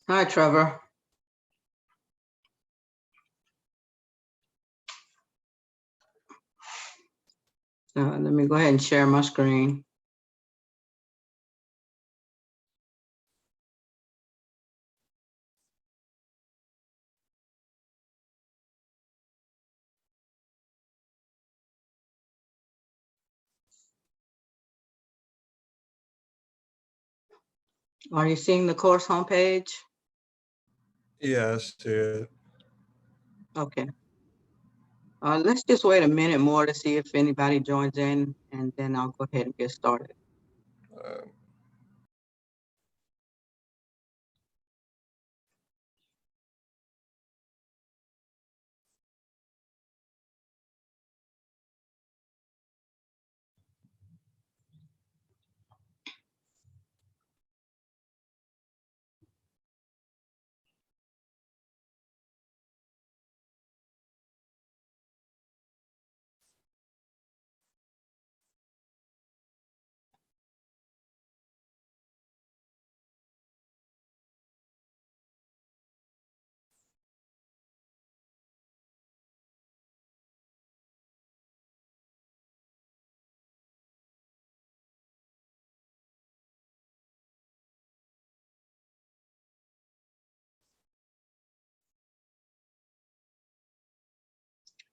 Hi, Trevor. Let me go ahead and share my screen. Are you seeing the course homepage? Yes, it. Okay. Let's just wait a minute more to see if anybody joins in, and then I'll go ahead and get started. Uh,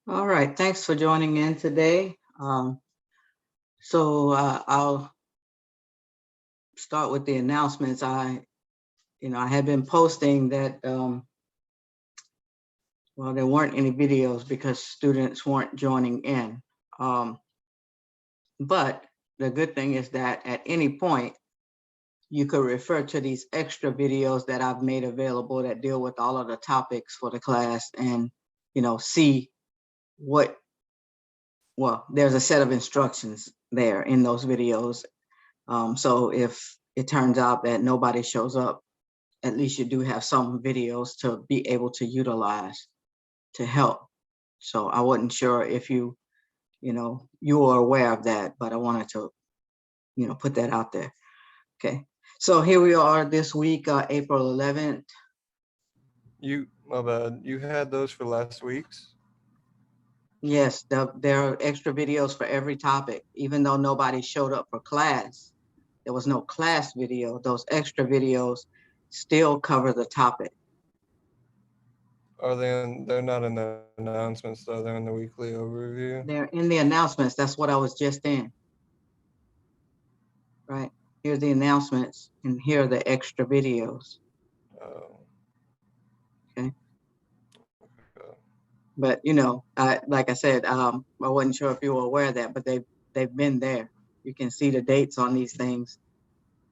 All right, thanks for joining in today. I'll start with the announcements. I had been posting that, well, there weren't any videos because students weren't joining in. But the good thing is that at any point, you could refer to these extra videos that I've made available that deal with all of the topics for the class and, see what, well, there's a set of instructions there in those videos. So if it turns out that nobody shows up, at least you do have some videos to be able to utilize to help. So I wasn't sure if you were aware of that, but I wanted to, put that out there. Okay. So here we are this week, April 11th. my bad. You had those for last week's? Yes, there are extra videos for every topic, even though nobody showed up for class. There was no class video. Those extra videos still cover the topic. They're not in the announcements though, they're in the weekly overview. They're in the announcements. That's what I was just in. Right. Here's the announcements, and here are the extra videos. Oh. Okay. Okay. But like I said, I wasn't sure if you were aware of that, but they've been there. You can see the dates on these things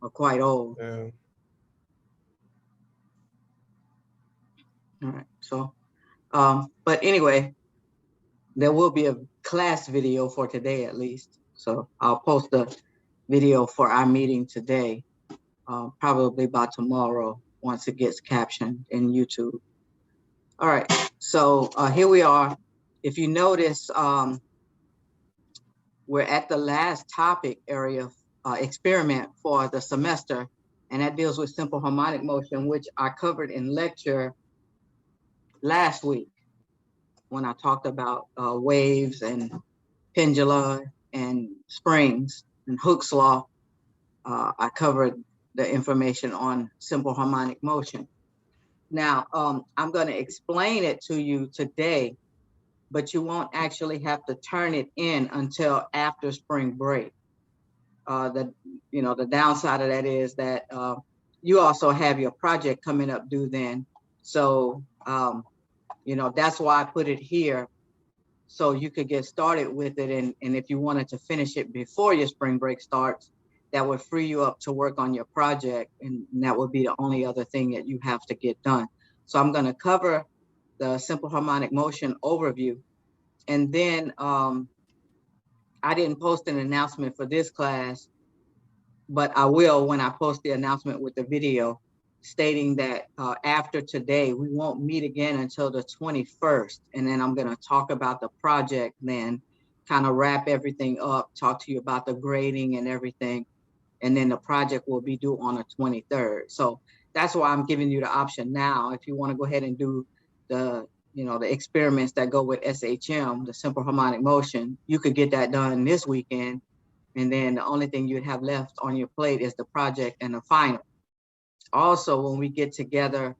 are quite old. Yeah. All right. So, but anyway, there will be a class video for today at least. So I'll post a video for our meeting today, probably by tomorrow once it gets captioned in YouTube. All right, so here we are. If you notice, we're at the last topic area experiment for the semester, and that deals with simple harmonic motion, which I covered in lecture last week when I talked about waves and pendula and springs and Hooke's law. I covered the information on simple harmonic motion. Now, I'm going to explain it to you today, but you won't actually have to turn it in until after spring break. The downside of that is that you also have your project coming up due then. So, that's why I put it here, so you could get started with it. And if you wanted to finish it before your spring break starts, that would free you up to work on your project. And that would be the only other thing that you have to get done. So I'm going to cover the simple harmonic motion overview. And then I didn't post an announcement for this class, but I will when I post the announcement with the video, stating that after today, we won't meet again until the 21st. And then I'm going to talk about the project, then kind of wrap everything up, talk to you about the grading and everything. And then the project will be due on the 23rd. So that's why I'm giving you the option now. If you want to go ahead and do the, the experiments that go with SHM, the simple harmonic motion, you could get that done this weekend. And then the only thing you'd have left on your plate is the project and the final. Also, when we get together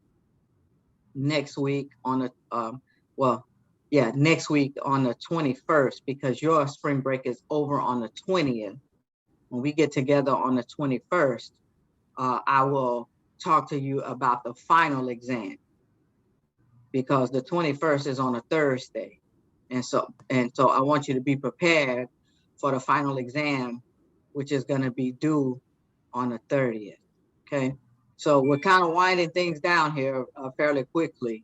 next week on the, next week on the 21st, because your spring break is over on the 20th. When we get together on the 21st, I will talk to you about the final exam, because the 21st is on a Thursday. And so I want you to be prepared for the final exam, which is going to be due on the 30th. Okay. So we're kind of winding things down here fairly quickly.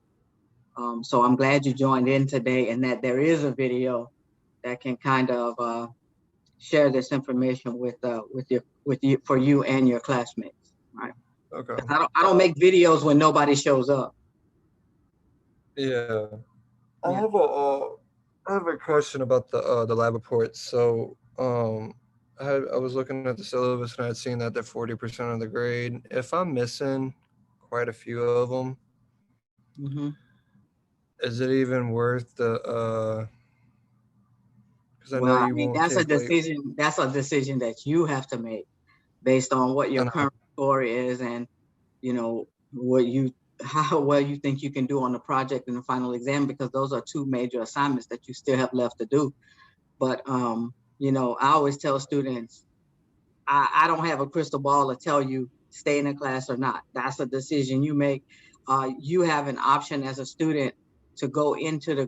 So I'm glad you joined in today, and that there is a video that can kind of share this information with you for you and your classmates. Right. Okay. I don't make videos when nobody shows up. Yeah. I Yeah. have a question about the lab reports. So I was looking at the syllabus and I had seen that they're 40% of the grade. If I'm missing quite a few of them, Mm-hmm. is it even worth the because I know Well, I you mean, won't that's a take like decision. That's a decision that you have to make based on what your I know, current score is, and what you how well you think you can do on the project and the final exam, because those are two major assignments that you still have left to do. But I always tell students, I don't have a crystal ball to tell you stay in the class or not. That's a decision you make. You have an option as a student to go into the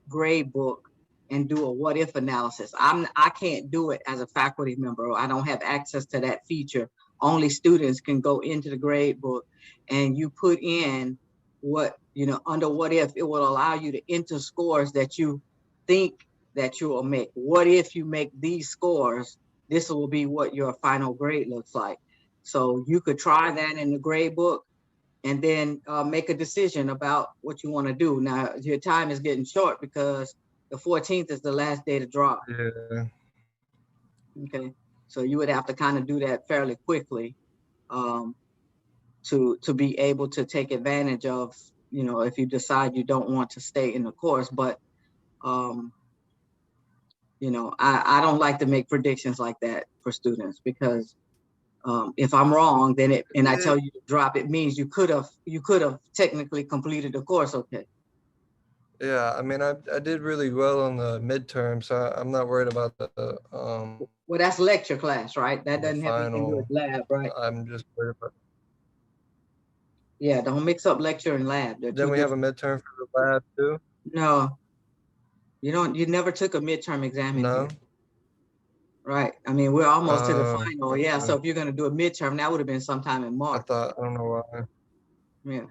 grade book and do a what if analysis. I can't do it as a faculty member. I don't have access to that feature. Only students can go into the grade book, and you put in what, under what if, it will allow you to enter scores that you think that you will make. What if you make these scores? This will be what your final grade looks like. So you could try that in the grade book, and then make a decision about what you want to do. Now, your time is getting short because the 14th is the last day to drop. yeah. Okay. So you would have to kind of do that fairly quickly um, to be able to take advantage of, if you decide you don't want to stay in the course. But, um, I don't like to make predictions like that for students, because if I'm wrong, then and I tell you to drop, it means you could have technically completed the course. Okay. Yeah, I mean, I did really well on the midterm, so I'm not worried about Well, that's lecture class, right? That the doesn't have anything to do with final. lab, right? I'm just worried about. Yeah, don't mix up lecture and lab. They're Then two we have a different. midterm for the lab too. No, you don't. You never took a midterm exam in No. here, right? I mean, we're almost to the Oh, final. Yeah. So okay. if you're going to do a midterm, that would have been sometime in March. I don't know why. Yeah.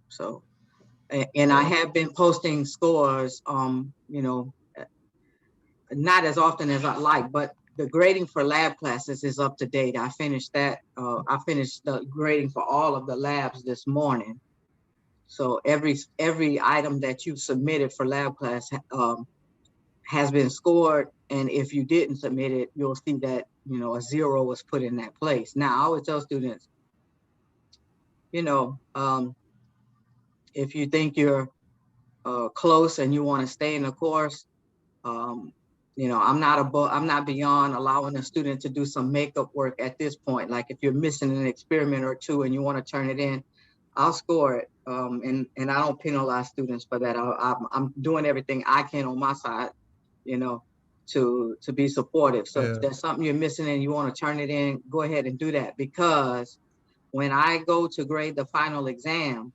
So, and I have been posting scores, not as often as I'd like, but the grading for lab classes is up to date. I finished that. I finished the grading for all of the labs this morning. So every item that you submitted for lab class has been scored. And if you didn't submit it, you'll see that, a 0 was put in that place. Now, I always tell students, if you think you're close and you want to stay in the course, um, I'm not beyond allowing a student to do some makeup work at this point. Like if you're missing an experiment or two and you want to turn it in, I'll score it. And I don't penalize students for that. I'm doing everything I can on my side, to be supportive. So if Yeah. there's something you're missing and you want to turn it in, go ahead and do that. Because when I go to grade the final exam,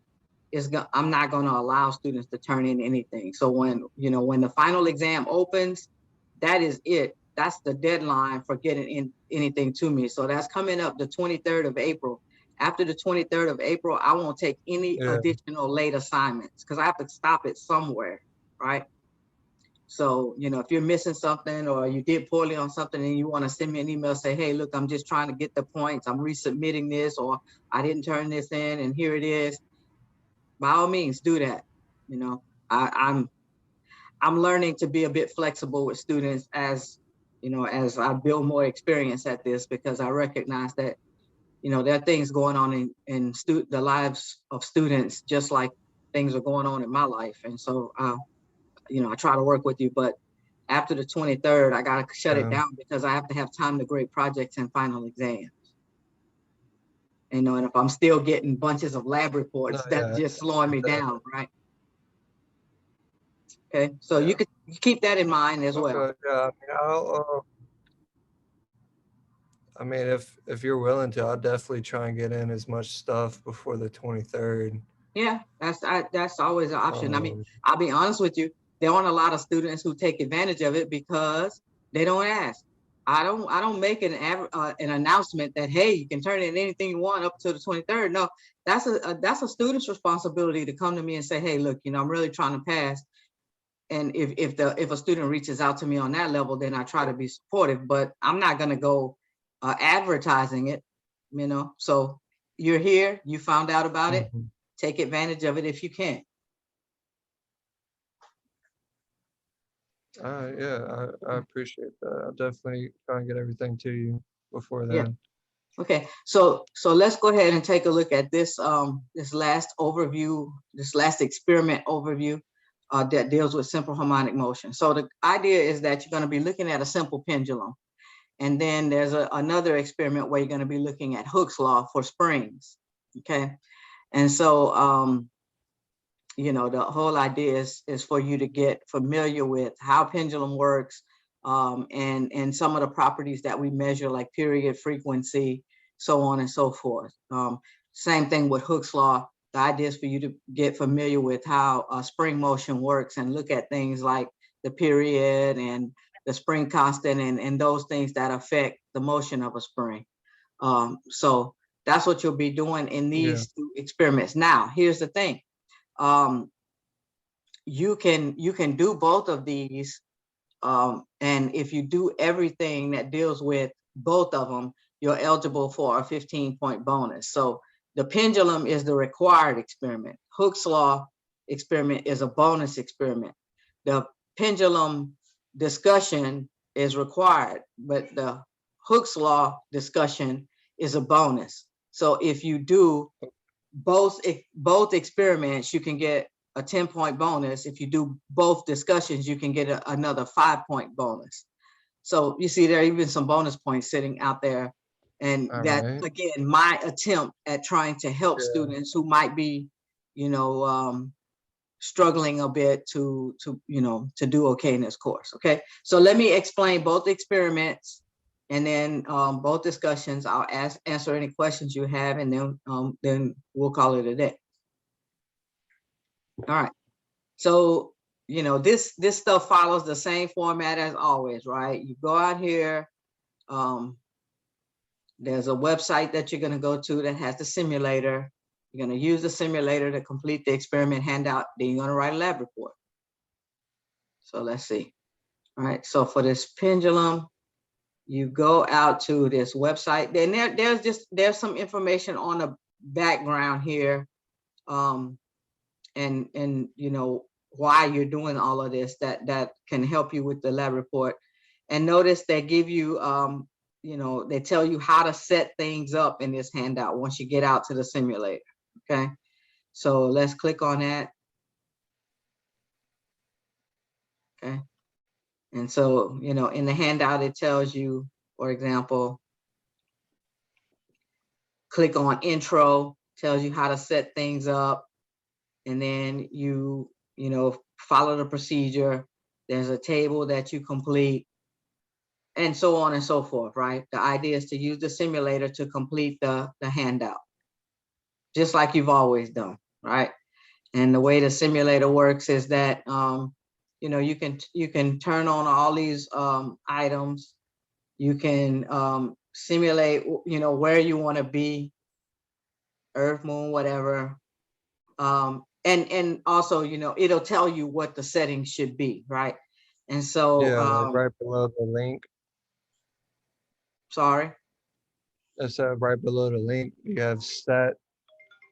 I'm not going to allow students to turn in anything. So when the final exam opens, that is it. That's the deadline for getting in anything to me. So that's coming up the 23rd of April. After the 23rd of April, I won't take any Yeah. additional late assignments because I have to stop it somewhere, right? So, if you're missing something or you did poorly on something and you want to send me an email, say, hey, look, I'm just trying to get the points. I'm resubmitting this, or I didn't turn this in and here it is. By all means, do that. I'm learning to be a bit flexible with students as I build more experience at this, because I recognize that you know, there are things going on in the lives of students, just like things are going on in my life. And so, you know, I try to work with you, but after the 23rd, I got to shut it down because I have to have time to grade projects and final exams. You know, and if I'm still getting bunches of lab reports, that's just slowing me down, right? Okay, so you could keep that in mind as well. Okay, yeah, I mean, if you're willing to, I'll definitely try and get in as much stuff before the 23rd. Yeah, that's always an option. I mean, I'll be honest with you, there aren't a lot of students who take advantage of it because they don't ask. I don't make an announcement that, hey, you can turn in anything you want up to the 23rd. No, that's a student's responsibility to come to me and say, hey, look, you know, I'm really trying to pass. And if a student reaches out to me on that level, then I try to be supportive, but I'm not going to go advertising it, you know. So you're here, you found out about it, take advantage of it if you can. Yeah, I appreciate that. I'll definitely try and get everything to you before then. Yeah. Okay, so let's go ahead and take a look at this this last overview, this last experiment overview that deals with simple harmonic motion. So the idea is that you're going to be looking at a simple pendulum, and then there's another experiment where you're going to be looking at Hooke's law for springs. Okay, and so you know, the whole idea is for you to get familiar with how pendulum works, and some of the properties that we measure, like period, frequency, so on and so forth. Same thing with Hooke's law. The idea is for you to get familiar with how spring motion works and look at things like the period and the spring constant and those things that affect the motion of a spring. So that's what you'll be doing in these two experiments. Now, here's the thing. You can do both of these, and if you do everything that deals with both of them, you're eligible for a 15-point bonus. So the pendulum is the required experiment. Hooke's law experiment is a bonus experiment. The pendulum discussion is required, but the Hooke's law discussion is a bonus. So if you do both experiments, you can get a 10-point bonus. If you do both discussions, you can get another 5-point bonus. So you see there are even some bonus points sitting out there. And that's, again, my attempt at trying to help students who might be, you know, struggling a bit to you know, to do okay in this course. Okay, so let me explain both experiments, and then both discussions. I'll answer any questions you have, and then we'll call it a day. All right. So, you know, this stuff follows the same format as always, right? You go out here. There's a website that you're going to go to that has the simulator. You're going to use the simulator to complete the experiment handout. Then you're going to write a lab report. So let's see. All right. So for this pendulum, you go out to this website. Then there's some information on the background here, and you know why you're doing all of this that can help you with the lab report. And notice they give you you know, they tell you how to set things up in this handout once you get out to the simulator. Okay, so let's click on that. Okay, and so, you know, in the handout it tells you, for example, click on intro, tells you how to set things up, and then you know, follow the procedure. There's a table that you complete, and so on and so forth, right? The idea is to use the simulator to complete the handout, just like you've always done, right? And the way the simulator works is that, you know, you can turn on all these items. You can simulate, you know, where you want to be, Earth, Moon, whatever. And also, you know, it'll tell you what the settings should be, right? And so like right below the link. Sorry. It's right below the link. You have set.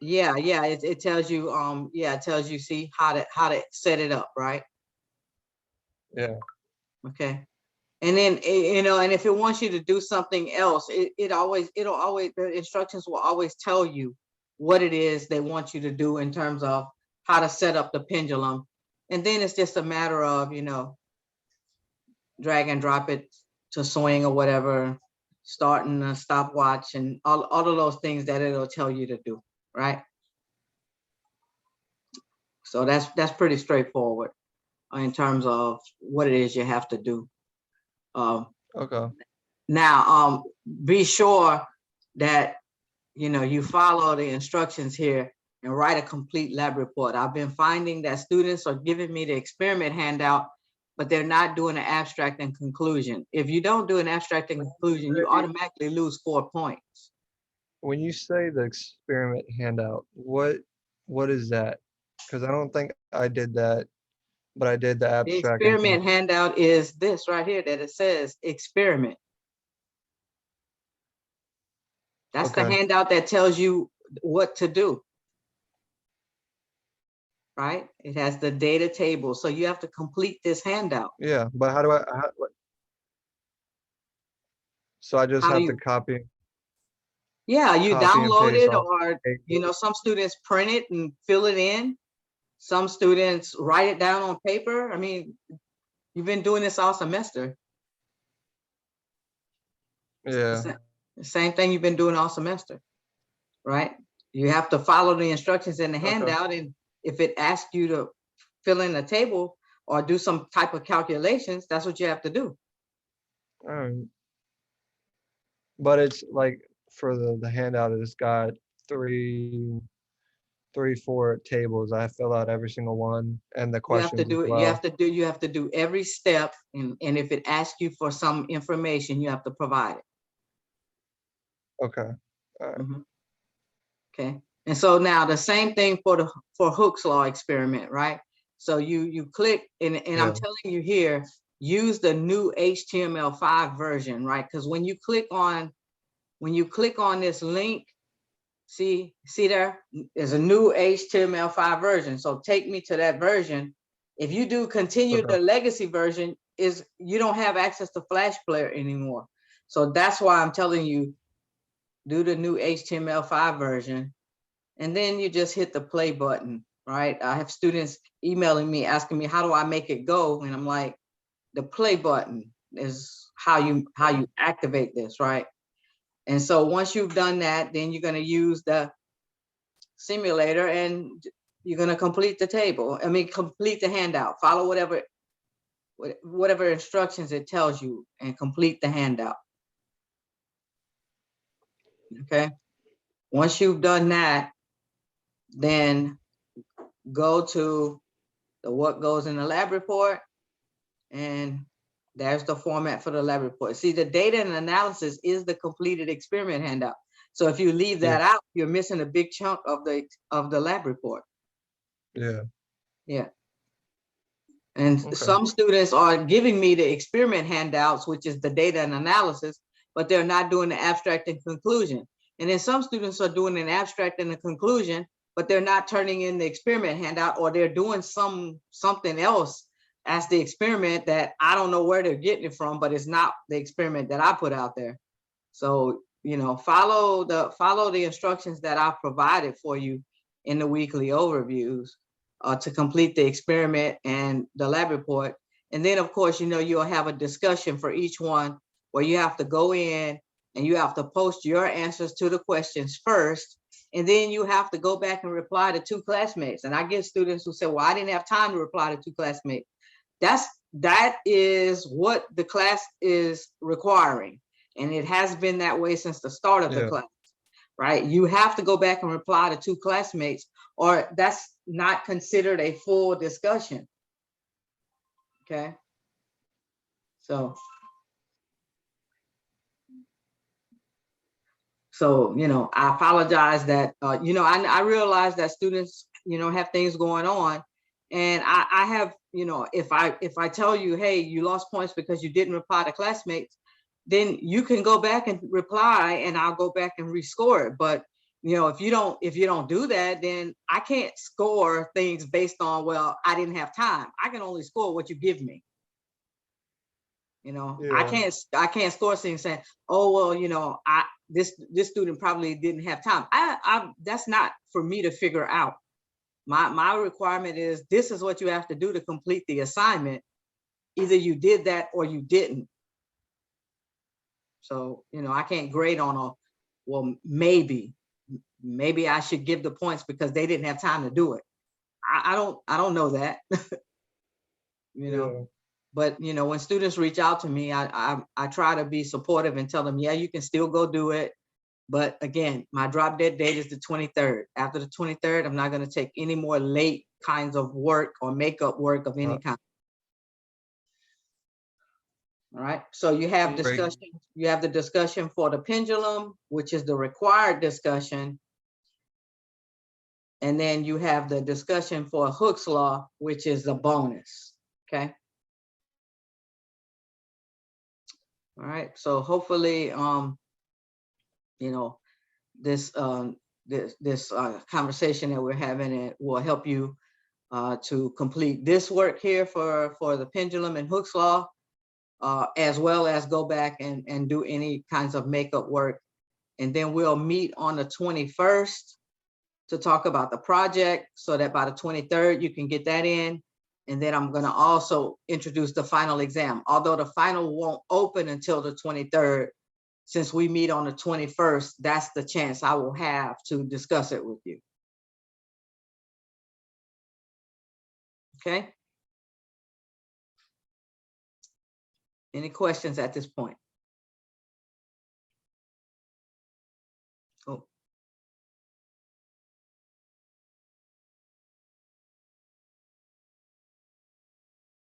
Yeah, it tells you it tells you, see how to set it up, right? Yeah. Okay. And then, you know, and if it wants you to do something else, the instructions will always tell you what it is they want you to do in terms of how to set up the pendulum. And then it's just a matter of, you know, drag and drop it to swing or whatever, starting a stopwatch and all of those things that it'll tell you to do, right? So that's pretty straightforward in terms of what it is you have to do. Okay. Now, be sure that, you know, you follow the instructions here and write a complete lab report. I've been finding that students are giving me the experiment handout, but they're not doing an abstract and conclusion. If you don't do an abstract and conclusion, you automatically lose 4 points. When you say the experiment handout, what is that? Because I don't think I did that, but I did the The abstract and experiment handout is this right here that it says experiment. That's the okay. handout that tells you what to do, right? It has the data table. So you have to complete this handout. Yeah, but how do so I just How do have to you, yeah, you copy and download paste it, off or, the you paper? know, some students print it and fill it in. Some students write it down on paper. I mean, you've been doing this all semester. Yeah. The same thing you've been doing all semester, right? You have to follow the instructions in the Okay. handout. And if it asks you to fill in a table or do some type of calculations, that's what you have to do. All right. But it's like for the handout, it's got three, 4 tables. I fill out every single one and the You have to questions as do it. well. You have to do every step. And if it asks you for some information, you have to provide it. Okay. All right. Mhm. Okay. And so now the same thing for Hooke's law experiment, right? So you click and I'm Yeah. telling you here, use the new HTML5 version, right? Because when you click on this link, see there, there's a new HTML5 version. So take me to that version. If you do continue Okay. the legacy version, you don't have access to Flash Player anymore. So that's why I'm telling you, do the new HTML5 version. And then you just hit the play button, right? I have students emailing me, asking me, how do I make it go? And I'm like, the play button is how you activate this, right? And so once you've done that, then you're going to use the simulator and you're going to complete the table. I mean, complete the handout, follow whatever instructions it tells you and complete the handout. Okay. Once you've done that, then go to the what goes in the lab report, and there's the format for the lab report. See, the data and analysis is the completed experiment handout. So if you leave that out, you're missing a big chunk of the lab report. Yeah. Yeah. And Okay. some students are giving me the experiment handouts, which is the data and analysis, but they're not doing the abstract and conclusion. And then some students are doing an abstract and a conclusion, but they're not turning in the experiment handout, or they're doing something else as the experiment that I don't know where they're getting it from, but it's not the experiment that I put out there. So, you know, follow the instructions that I provided for you in the weekly overviews to complete the experiment and the lab report. And then, of course, you know, you'll have a discussion for each one where you have to go in and you have to post your answers to the questions first. And then you have to go back and reply to 2 classmates. And I get students who say, well, I didn't have time to reply to 2 classmates. That is what the class is requiring. And it has been that way since the start of the class, right? You have to go back and reply to 2 classmates, or that's not considered a full discussion. Okay. So, you know, I apologize that, you know, I realize that students, you know, have things going on. And I have, you know, if I tell you, hey, you lost points because you didn't reply to classmates, then you can go back and reply and I'll go back and rescore it. But, you know, if you don't do that, then I can't score things based on, well, I didn't have time. I can only score what you give me. You know, Yeah. I can't score things saying, oh, well, you know, this student probably didn't have time. That's not for me to figure out. My requirement is this is what you have to do to complete the assignment. Either you did that or you didn't. So, you know, I can't grade on a, well, maybe I should give the points because they didn't have time to do it. I don't know that, you know. Yeah. But you know, when students reach out to me, I try to be supportive and tell them, yeah, you can still go do it. But again, my drop dead date is the 23rd. After the 23rd, I'm not going to take any more late kinds of work or makeup work of any kind. All right. So you have Great. discussion. You have the discussion for the pendulum, which is the required discussion. And then you have the discussion for Hooke's law, which is the bonus. Okay. All right. So hopefully, you know, this conversation that we're having, it will help you to complete this work here for the pendulum and Hooke's law, as well as go back and do any kinds of makeup work. And then we'll meet on the 21st to talk about the project so that by the 23rd, you can get that in. And then I'm going to also introduce the final exam. Although the final won't open until the 23rd, since we meet on the 21st, that's the chance I will have to discuss it with you. Okay? Any questions at this point? Oh.